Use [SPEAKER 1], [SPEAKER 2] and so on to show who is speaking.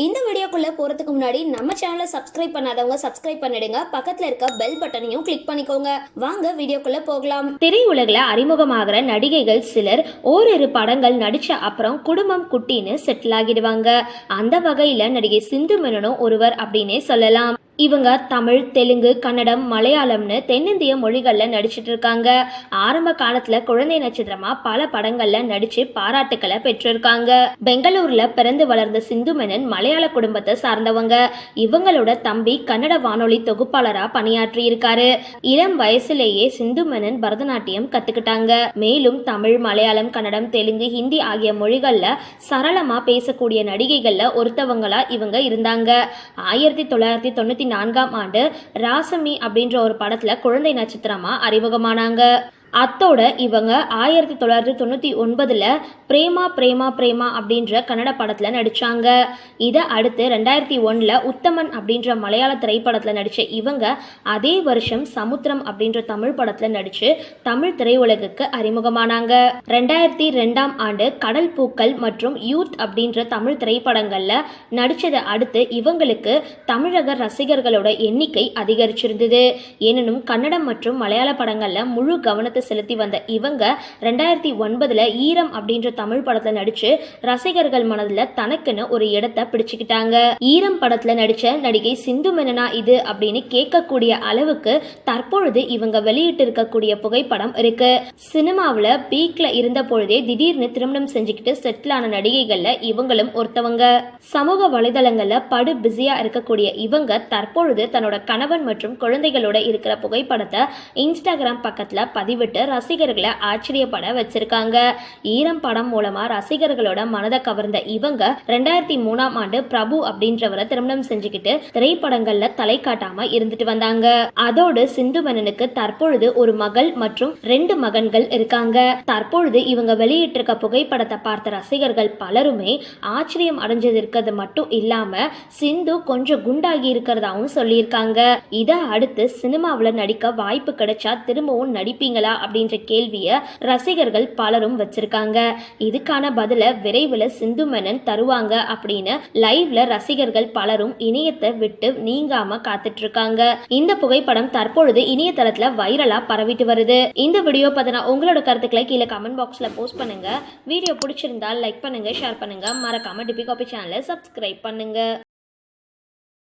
[SPEAKER 1] இந்த வீடியோக்குள்ள போறதுக்கு முன்னாடி நம்ம சேனலை சப்ஸ்கிரைப் பண்ணாதவங்க சப்ஸ்கிரைப் பண்ணிடுங்க, பக்கத்துல இருக்க பெல் பட்டனையும் கிளிக் பண்ணிக்கோங்க. வாங்க வீடியோக்குள்ள போகலாம்.
[SPEAKER 2] திரையுலகில் அறிமுகமாகிற நடிகைகள் சிலர் ஓரிரு படங்கள் நடிச்ச அப்புறம் குடும்பம் குட்டின்னு செட்டில் ஆகிடுவாங்க. அந்த வகையில நடிகை சிந்து மேனனும் ஒருவர் அப்படின்னே சொல்லலாம். இவங்க தமிழ், தெலுங்கு, கன்னடம், மலையாளம்னு தென்னிந்திய மொழிகள்ல நடிச்சிட்டு இருக்காங்க. ஆரம்ப காலத்துல குழந்தை நட்சத்திரமா பல படங்கள்ல நடிச்சு பாராட்டுக்களை பெற்றிருக்காங்க. பெங்களூர்ல பிறந்து வளர்ந்த சிந்து மேனன் மலையாள குடும்பத்தை சார்ந்தவங்க. இவங்களோட தம்பி கன்னட வானொலி தொகுப்பாளரா பணியாற்றி இருக்காரு. இளம் வயசுலேயே சிந்து மேனன் பரதநாட்டியம் கத்துக்கிட்டாங்க. மேலும் தமிழ், மலையாளம், கன்னடம், தெலுங்கு, ஹிந்தி ஆகிய மொழிகள்ல சரளமா பேசக்கூடிய நடிகைகள்ல ஒருத்தவங்களா இவங்க இருந்தாங்க. 1994 ராசமி அப்படின்ற ஒரு படத்துல குழந்தை நட்சத்திரமா அறிமுகமானாங்க. அத்தோட இவங்க 1999 பிரேமா பிரேமா பிரேமா அப்படின்ற கன்னட படத்துல நடிச்சாங்க. இதை அடுத்து 2001 உத்தமன் அப்படின்ற மலையாள திரைப்படத்துல நடிச்ச இவங்க அதே வருஷம் சமுத்திரம் அப்படின்ற தமிழ் படத்துல நடிச்சு தமிழ் திரையுலகுக்கு அறிமுகமானாங்க. 2002 கடல் பூக்கள் மற்றும் யூத் அப்படின்ற தமிழ் திரைப்படங்கள்ல நடிச்சதை அடுத்து இவங்களுக்கு தமிழக ரசிகர்களோட எண்ணிக்கை அதிகரிச்சிருந்தது. எனினும் கன்னடம் மற்றும் மலையாள படங்கள்ல முழு கவனத்தை செலுத்தி வந்த இவங்க 2009 ஈரம் அப்படின்ற தமிழ் படத்துல நடிச்சு ரசிகர்கள் மனதுல தனக்குன்னு ஒரு இடத்தை பிடிச்சுக்கிட்டாங்க. ஈரம் படத்துல நடிச்ச நடிகை சிந்து மேனனா இது அப்படின்னு கேட்கக்கூடிய அளவுக்கு தற்பொழுது இவங்க வெளியிட்டு இருக்கக்கூடிய புகைப்படம் இருக்கு. சினிமாவில் பீக்ல இருந்த பொழுதே திடீர்னு திருமணம் செஞ்சுக்கிட்டு செட்டில் ஆன நடிகைகள்ல இவங்களும் ஒருத்தவங்க. சமூக வலைதளங்கள்ல படு பிஸியா இருக்கக்கூடிய இவங்க தற்பொழுது தன்னோட கணவன் மற்றும் குழந்தைகளோட இருக்கிற புகைப்படத்தை இன்ஸ்டாகிராம் பக்கத்துல பதிவிட்டு ரசிகர்களை ஆச்சரியப்பட வச்சிருக்காங்க. ஈரம் படம் மூலமா ரசிகர்களோட மனதை கவர்ந்த இவங்க 2003 பிரபு அப்படின்றவரை திருமணம் செஞ்சுக்கிட்டு திரைப்படங்கள்ல தலை காட்டாம இருந்துட்டு வந்தாங்க. அதோடு சிந்து மேனனுக்கு தற்பொழுது ஒரு மகள் மற்றும் 2 மகன்கள் இருக்காங்க. தற்பொழுது இவங்க வெளியிட்டிருக்க புகைப்படத்தை பார்த்த ரசிகர்கள் பலருமே ஆச்சரியம் அடைஞ்சது இருக்கிறது மட்டும் இல்லாம சிந்து கொஞ்சம் குண்டாகி இருக்கிறதாவும் சொல்லியிருக்காங்க. இதை அடுத்து சினிமாவில் நடிக்க வாய்ப்பு கிடைச்சா திரும்பவும் நடிப்பீங்களா அப்படின்ற கேள்வியை ரசிகர்கள் பலரும் வச்சிருக்காங்க. இதுக்கான பதில விரைவில் சிந்து மேனன் தருவாங்க அப்படின்னு லைவ்ல ரசிகர்கள் பலரும் இணையத்தை விட்டு நீங்காம காத்துட்டு இருக்காங்க. இந்த புகைப்படம் தற்பொழுது இணையதளத்துல வைரலா பரவிட்டு வருது. இந்த வீடியோ பத்தின உங்களோட கருத்துக்களை கீழே கமெண்ட் பாக்ஸ்ல போஸ்ட் பண்ணுங்க. வீடியோ பிடிச்சிருந்தா லைக் பண்ணுங்க, ஷேர் பண்ணுங்க, மறக்காம டிபி காபி சேனலை சப்ஸ்கிரைப் பண்ணுங்க.